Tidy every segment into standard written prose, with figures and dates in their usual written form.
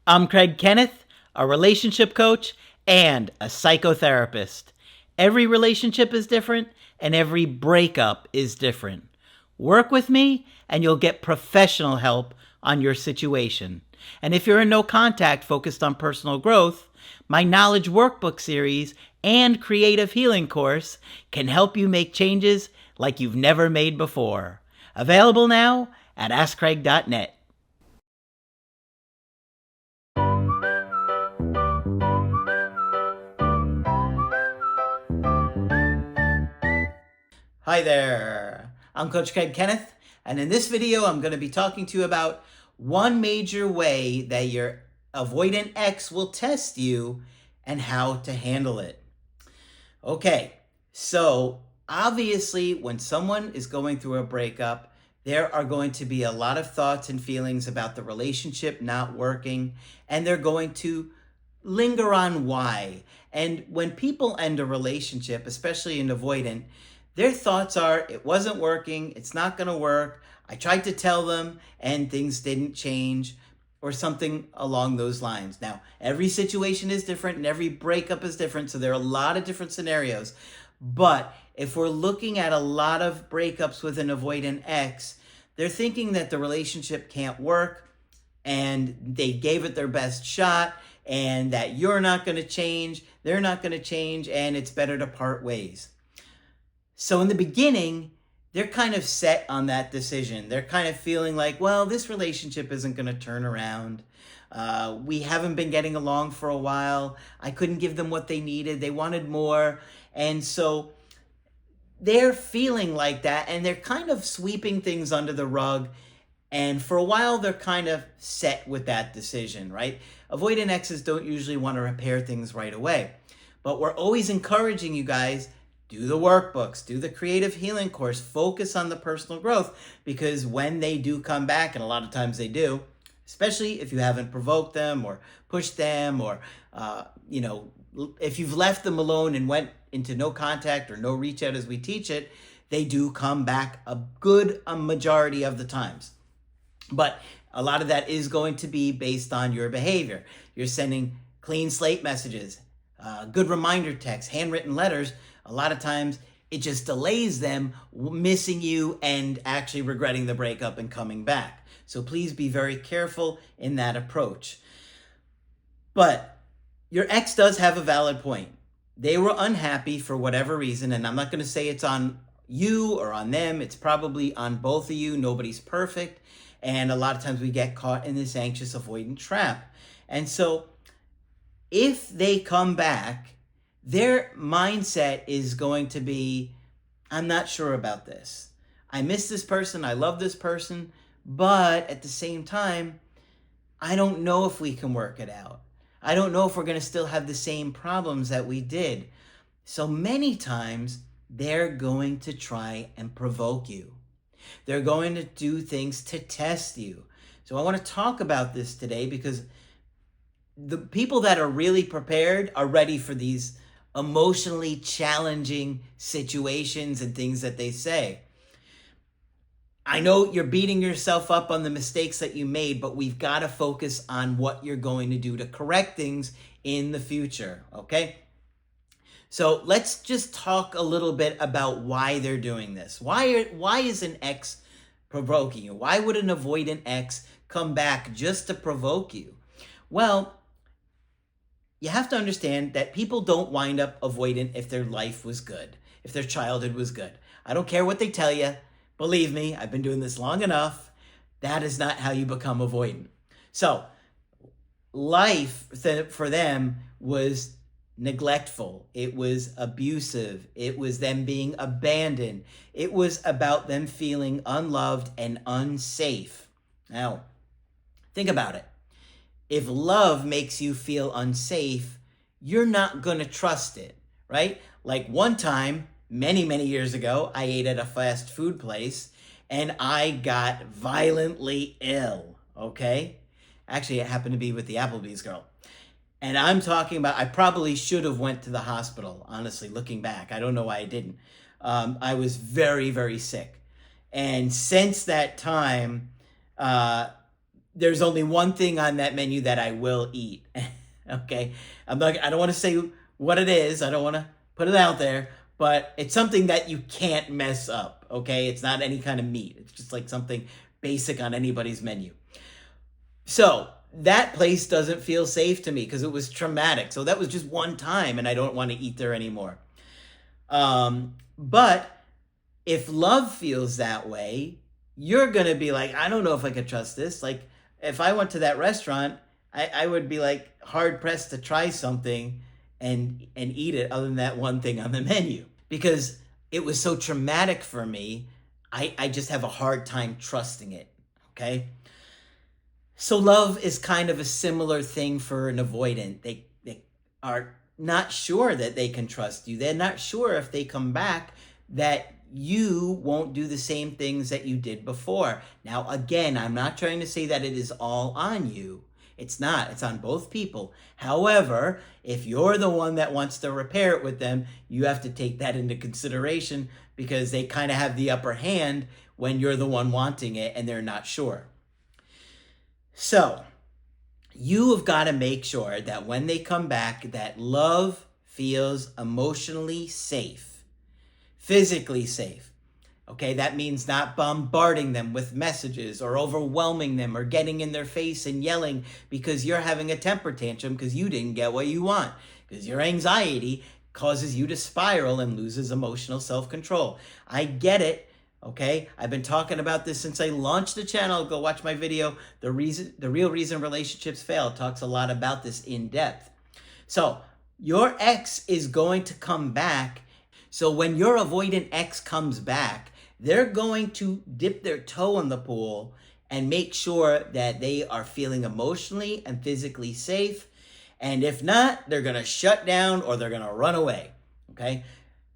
I'm Kenneth, a relationship coach and a psychotherapist. Every relationship is different and every breakup is different. Work with me and you'll get professional help on your situation. And if you're in no contact focused on personal growth, my Knowledge Workbook series and Creative Healing course can help you make changes like you've never made before. Available now at AskCraig.net. Hi there, I'm Coach Kenneth, and in this video I'm going to be talking to you about one major way that your avoidant ex will test you and how to handle it. Okay, so obviously when someone is going through a breakup, there are going to be a lot of thoughts and feelings about the relationship not working, and they're going to linger on why. And when people end a relationship, especially an avoidant, their thoughts are, it wasn't working, it's not going to work, I tried to tell them and things didn't change, or something along those lines. Now, every situation is different and every breakup is different, so there are a lot of different scenarios. But if we're looking at a lot of breakups with an avoidant ex, they're thinking that the relationship can't work and they gave it their best shot and that you're not going to change, they're not going to change, and it's better to part ways. So in the beginning, they're kind of set on that decision. They're kind of feeling like, well, this relationship isn't going to turn around. We haven't been getting along for a while. I couldn't give them what they needed. They wanted more. And so they're feeling like that, and they're kind of sweeping things under the rug. And for a while, they're kind of set with that decision, right? Avoidant exes don't usually want to repair things right away. But we're always encouraging you guys, do the workbooks, do the creative healing course, focus on the personal growth, because when they do come back, and a lot of times they do, especially if you haven't provoked them or pushed them, or, if you've left them alone and went into no contact or no reach out as we teach it, they do come back a majority of the times. But a lot of that is going to be based on your behavior. You're sending clean slate messages, good reminder texts, handwritten letters. A lot of times it just delays them missing you and actually regretting the breakup and coming back. So please be very careful in that approach. But your ex does have a valid point. They were unhappy for whatever reason, and I'm not going to say it's on you or on them. It's probably on both of you. Nobody's perfect. And a lot of times we get caught in this anxious avoidant trap. And so if they come back, their mindset is going to be, I'm not sure about this. I miss this person. I love this person. But at the same time, I don't know if we can work it out. I don't know if we're going to still have the same problems that we did. So many times, they're going to try and provoke you. They're going to do things to test you. So I want to talk about this today because the people that are really prepared are ready for these emotionally challenging situations and things that they say. I know you're beating yourself up on the mistakes that you made, but we've got to focus on what you're going to do to correct things in the future, okay? So let's just talk a little bit about why they're doing this. Why is an ex provoking you? Why would an avoidant ex come back just to provoke you? Well, you have to understand that people don't wind up avoidant if their life was good, if their childhood was good. I don't care what they tell you. Believe me, I've been doing this long enough. That is not how you become avoidant. So life for them was neglectful. It was abusive. It was them being abandoned. It was about them feeling unloved and unsafe. Now, think about it. If love makes you feel unsafe, you're not going to trust it, right? Like one time, many, many years ago, I ate at a fast food place and I got violently ill, okay? Actually, it happened to be with the Applebee's girl. And I'm talking about, I probably should have went to the hospital, honestly, looking back. I don't know why I didn't. I was very, very sick. And since that time, there's only one thing on that menu that I will eat. Okay, I don't want to say what it is. I don't want to put it out there, but it's something that you can't mess up. Okay, it's not any kind of meat. It's just like something basic on anybody's menu. So that place doesn't feel safe to me because it was traumatic. So that was just one time, and I don't want to eat there anymore. But if love feels that way, you're going to be like, I don't know if I could trust this. Like, if I went to that restaurant, I would be like hard pressed to try something and eat it other than that one thing on the menu because it was so traumatic for me. I just have a hard time trusting it. Okay. So love is kind of a similar thing for an avoidant. They are not sure that they can trust you. They're not sure if they come back that you won't do the same things that you did before. Now, again, I'm not trying to say that it is all on you. It's not. It's on both people. However, if you're the one that wants to repair it with them, you have to take that into consideration because they kind of have the upper hand when you're the one wanting it and they're not sure. So, you have got to make sure that when they come back, that love feels emotionally safe, physically safe. Okay, that means not bombarding them with messages or overwhelming them or getting in their face and yelling because you're having a temper tantrum because you didn't get what you want, because your anxiety causes you to spiral and loses emotional self-control. I get it. Okay, I've been talking about this since I launched the channel. Go watch my video, The Real Reason Relationships Fail. It talks a lot about this in depth. So your ex is going to come back. So when your avoidant ex comes back, they're going to dip their toe in the pool and make sure that they are feeling emotionally and physically safe. And if not, they're going to shut down or they're going to run away. Okay,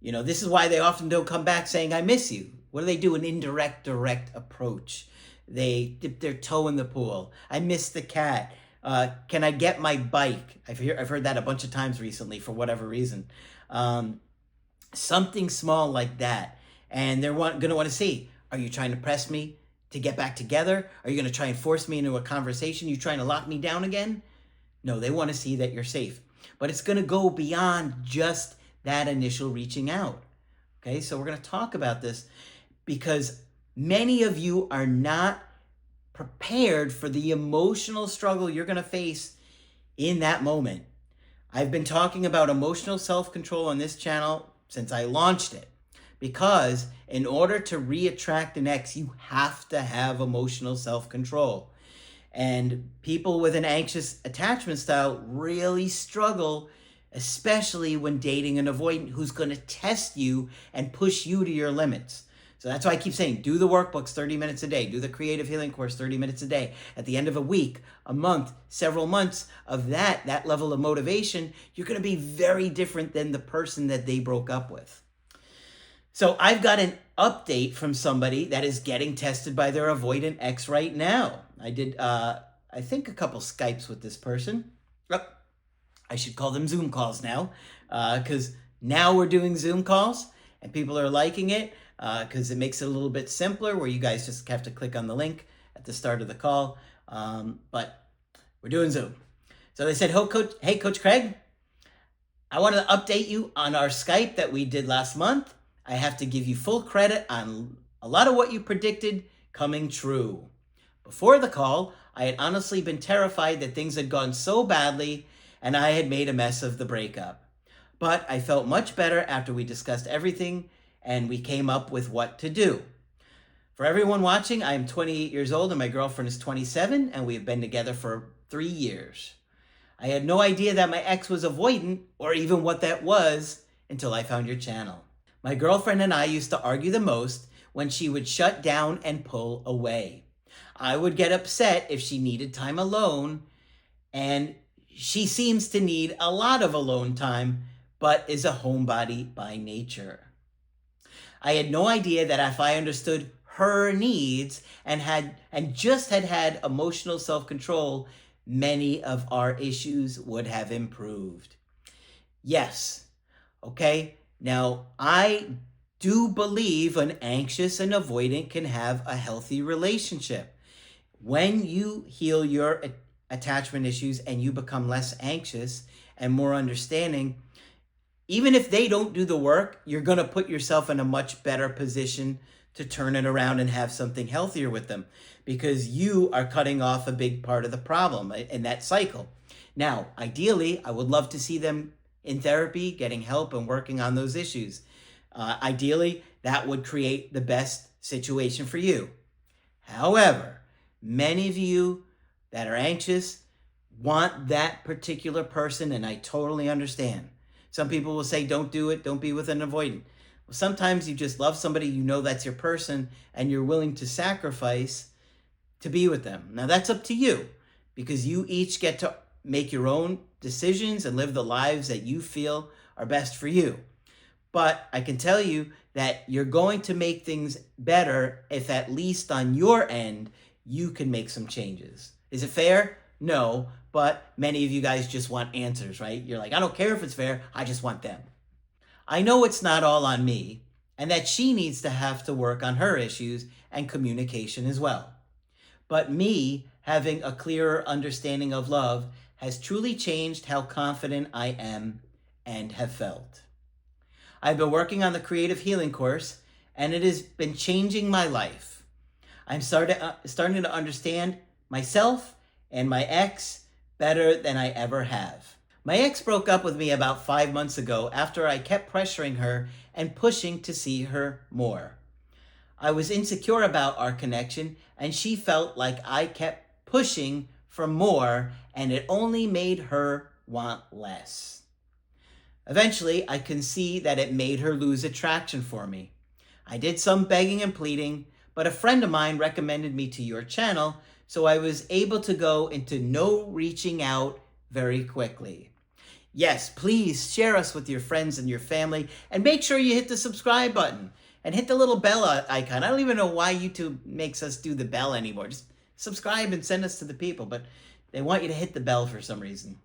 you know, this is why they often don't come back saying, I miss you. What do they do? An indirect, direct approach. They dip their toe in the pool. I miss the cat. Can I get my bike? I've heard that a bunch of times recently for whatever reason. Something small like that. And they're going to want to see, are you trying to press me to get back together? Are you going to try and force me into a conversation? You trying to lock me down again? No, they want to see that you're safe. But it's going to go beyond just that initial reaching out. Okay, so we're going to talk about this because many of you are not prepared for the emotional struggle you're going to face in that moment. I've been talking about emotional self-control on this channel since I launched it because in order to re-attract an ex, you have to have emotional self-control. And people with an anxious attachment style really struggle, especially when dating an avoidant who's going to test you and push you to your limits. So that's why I keep saying, do the workbooks 30 minutes a day. Do the creative healing course 30 minutes a day. At the end of a week, a month, several months of that level of motivation, you're going to be very different than the person that they broke up with. So I've got an update from somebody that is getting tested by their avoidant ex right now. I did, I think, a couple Skypes with this person. Oh, I should call them Zoom calls now because now we're doing Zoom calls and people are liking it. Because it makes it a little bit simpler where you guys just have to click on the link at the start of the call. But we're doing Zoom. So they said, hey, Coach Craig, I want to update you on our Skype that we did last month. I have to give you full credit on a lot of what you predicted coming true. Before the call, I had honestly been terrified that things had gone so badly and I had made a mess of the breakup. But I felt much better after we discussed everything and we came up with what to do. For everyone watching, I am 28 years old and my girlfriend is 27 and we have been together for 3 years. I had no idea that my ex was avoidant or even what that was until I found your channel. My girlfriend and I used to argue the most when she would shut down and pull away. I would get upset if she needed time alone, and she seems to need a lot of alone time, but is a homebody by nature. I had no idea that if I understood her needs and just had emotional self-control, many of our issues would have improved. Yes, okay? Now, I do believe an anxious and avoidant can have a healthy relationship. When you heal your attachment issues and you become less anxious and more understanding, even if they don't do the work, you're going to put yourself in a much better position to turn it around and have something healthier with them, because you are cutting off a big part of the problem in that cycle. Now, ideally, I would love to see them in therapy, getting help and working on those issues. Ideally, that would create the best situation for you. However, many of you that are anxious want that particular person, and I totally understand. Some people will say, don't do it, don't be with an avoidant. Well, sometimes you just love somebody, you know that's your person, and you're willing to sacrifice to be with them. Now that's up to you, because you each get to make your own decisions and live the lives that you feel are best for you. But I can tell you that you're going to make things better if at least on your end, you can make some changes. Is it fair? No, but many of you guys just want answers, right? You're like, I don't care if it's fair, I just want them. I know it's not all on me, and that she needs to have to work on her issues and communication as well. But me having a clearer understanding of love has truly changed how confident I am and have felt. I've been working on the creative healing course, and it has been changing my life. I'm starting to understand myself and my ex better than I ever have. My ex broke up with me about 5 months ago after I kept pressuring her and pushing to see her more. I was insecure about our connection, and she felt like I kept pushing for more, and it only made her want less. Eventually, I can see that it made her lose attraction for me. I did some begging and pleading, but a friend of mine recommended me to your channel, so I was able to go into no reaching out very quickly. Yes, please share us with your friends and your family, and make sure you hit the subscribe button and hit the little bell icon. I don't even know why YouTube makes us do the bell anymore. Just subscribe and send us to the people, but they want you to hit the bell for some reason.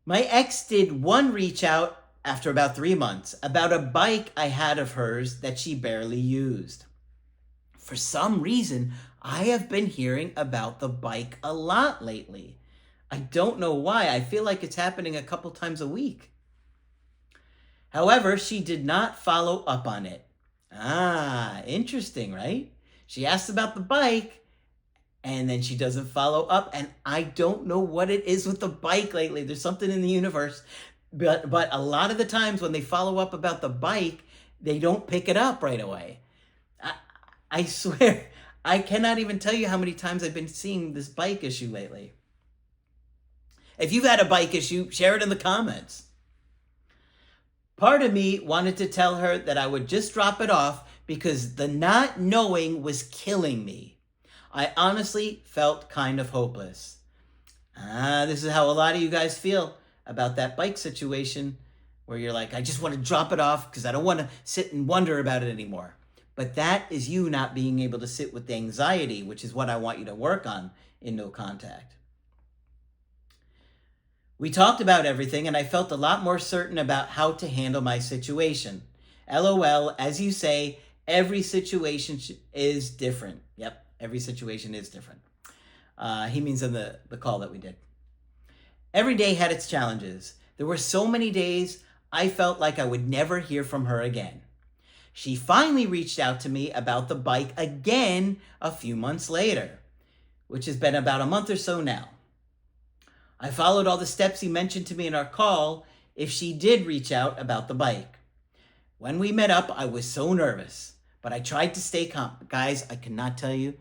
My ex did one reach out after about 3 months about a bike I had of hers that she barely used. For some reason, I have been hearing about the bike a lot lately. I don't know why. I feel like it's happening a couple times a week. However, she did not follow up on it. Interesting, right? She asked about the bike, and then she doesn't follow up, and I don't know what it is with the bike lately. There's something in the universe, but a lot of the times when they follow up about the bike, they don't pick it up right away. I swear, I cannot even tell you how many times I've been seeing this bike issue lately. If you've had a bike issue, share it in the comments. Part of me wanted to tell her that I would just drop it off because the not knowing was killing me. I honestly felt kind of hopeless. This is how a lot of you guys feel about that bike situation, where you're like, I just want to drop it off because I don't want to sit and wonder about it anymore. But that is you not being able to sit with the anxiety, which is what I want you to work on in No Contact. We talked about everything, and I felt a lot more certain about how to handle my situation. LOL, as you say, every situation is different. Yep, every situation is different. He means in the call that we did. Every day had its challenges. There were so many days I felt like I would never hear from her again. She finally reached out to me about the bike again a few months later, which has been about a month or so now. I followed all the steps he mentioned to me in our call if she did reach out about the bike. When we met up, I was so nervous, but I tried to stay calm. Guys, I cannot tell you,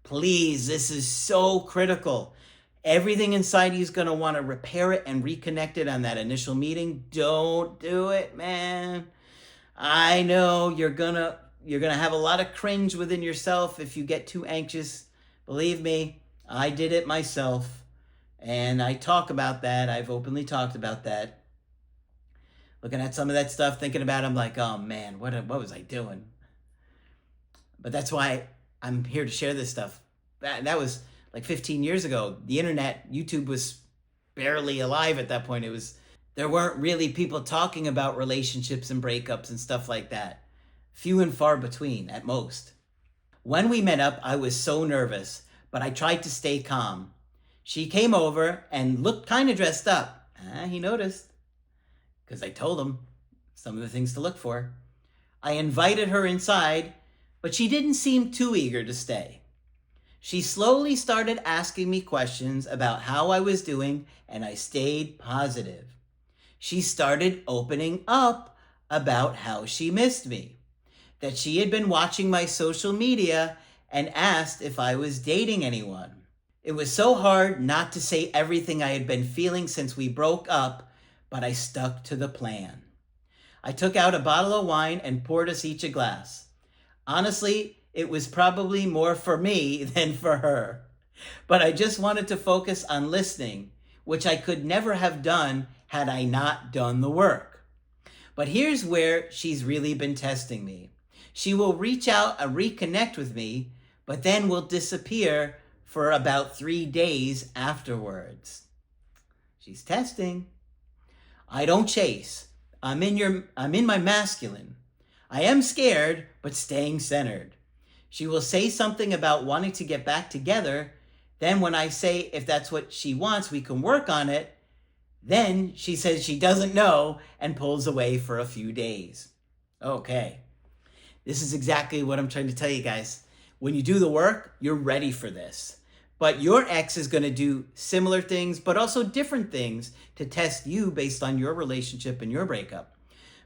please, this is so critical. Everything inside you is going to want to repair it and reconnect it on that initial meeting. Don't do it, man. I know you're gonna have a lot of cringe within yourself if you get too anxious. Believe me, I did it myself, and I talk about that. I've openly talked about that. Looking at some of that stuff, thinking about it, I'm like, oh man, what was I doing? But that's why I'm here to share this stuff. That was like 15 years ago. The internet, YouTube was barely alive at that point. There weren't really people talking about relationships and breakups and stuff like that. Few and far between at most. When we met up, I was so nervous, but I tried to stay calm. She came over and looked kind of dressed up. He noticed, because I told him some of the things to look for. I invited her inside, but she didn't seem too eager to stay. She slowly started asking me questions about how I was doing, and I stayed positive. She started opening up about how she missed me, that she had been watching my social media and asked if I was dating anyone. It was so hard not to say everything I had been feeling since we broke up, but I stuck to the plan. I took out a bottle of wine and poured us each a glass. Honestly, it was probably more for me than for her. But I just wanted to focus on listening, which I could never have done had I not done the work. But here's where she's really been testing me. She will reach out and reconnect with me, but then will disappear for about 3 days afterwards. She's testing. I don't chase. I'm in my masculine. I am scared, but staying centered. She will say something about wanting to get back together. Then when I say if that's what she wants, we can work on it. Then she says she doesn't know and pulls away for a few days. Okay. This is exactly what I'm trying to tell you guys. When you do the work, you're ready for this. But your ex is going to do similar things, but also different things to test you based on your relationship and your breakup.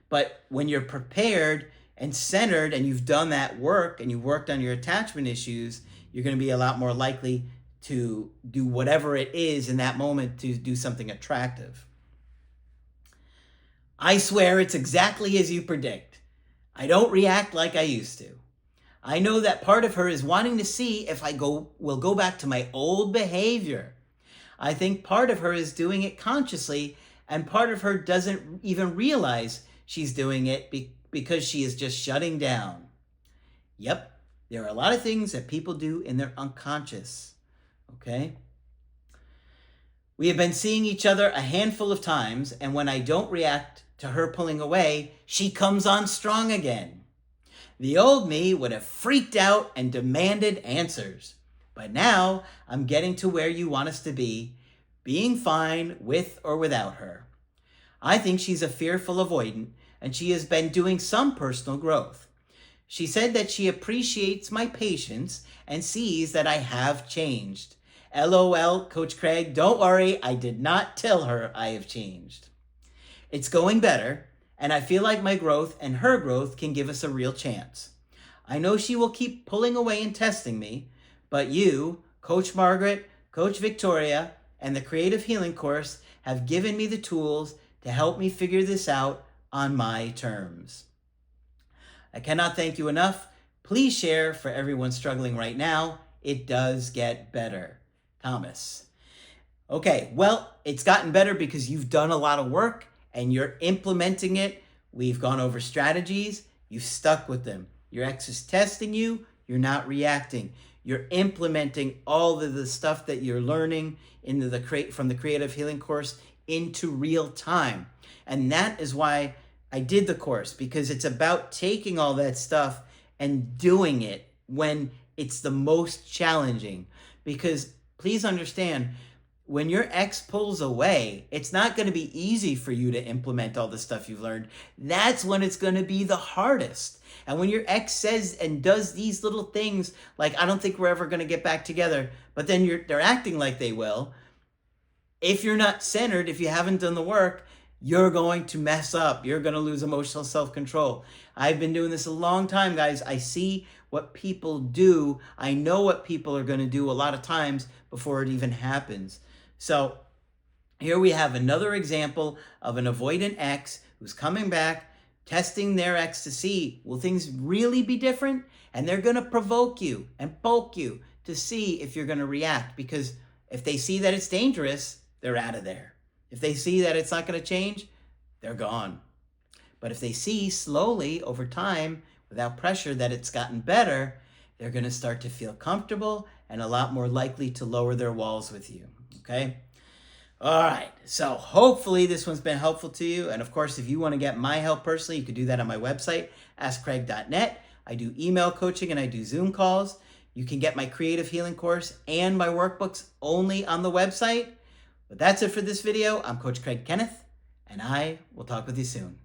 But when you're prepared and centered and you've done that work and you've worked on your attachment issues, you're going to be a lot more likely to do whatever it is in that moment to do something attractive. I swear it's exactly as you predict. I don't react like I used to. I know that part of her is wanting to see if will go back to my old behavior. I think part of her is doing it consciously, and part of her doesn't even realize she's doing it because she is just shutting down. Yep, there are a lot of things that people do in their unconscious, okay? We have been seeing each other a handful of times, and when I don't react to her pulling away, she comes on strong again. The old me would have freaked out and demanded answers. But now I'm getting to where you want us to be, being fine with or without her. I think she's a fearful avoidant, and she has been doing some personal growth. She said that she appreciates my patience and sees that I have changed. LOL, Coach Craig, don't worry, I did not tell her I have changed. It's going better, and I feel like my growth and her growth can give us a real chance. I know she will keep pulling away and testing me, but you, Coach Margaret, Coach Victoria, and the Creative Healing course have given me the tools to help me figure this out on my terms. I cannot thank you enough. Please share for everyone struggling right now. It does get better. Thomas. Okay, well, it's gotten better because you've done a lot of work and you're implementing it. We've gone over strategies. You've stuck with them. Your ex is testing you. You're not reacting. You're implementing all of the stuff that you're learning from the Creative Healing course into real time. And that is why I did the course, because it's about taking all that stuff and doing it when it's the most challenging. Because please understand, when your ex pulls away, it's not going to be easy for you to implement all the stuff you've learned. That's when it's going to be the hardest. And when your ex says and does these little things like, I don't think we're ever going to get back together, but then they're acting like they will. If you're not centered, if you haven't done the work, you're going to mess up. You're going to lose emotional self-control. I've been doing this a long time, guys. I see what people do. I know what people are going to do a lot of times before it even happens. So here we have another example of an avoidant ex who's coming back, testing their ex to see, will things really be different? And they're going to provoke you and poke you to see if you're going to react. Because if they see that it's dangerous, they're out of there. If they see that it's not going to change, they're gone. But if they see slowly over time, without pressure, that it's gotten better, they're going to start to feel comfortable and a lot more likely to lower their walls with you. Okay? All right. So hopefully this one's been helpful to you. And of course, if you want to get my help personally, you could do that on my website, askcraig.net. I do email coaching, and I do Zoom calls. You can get my creative healing course and my workbooks only on the website. But that's it for this video. I'm Coach Kenneth, and I will talk with you soon.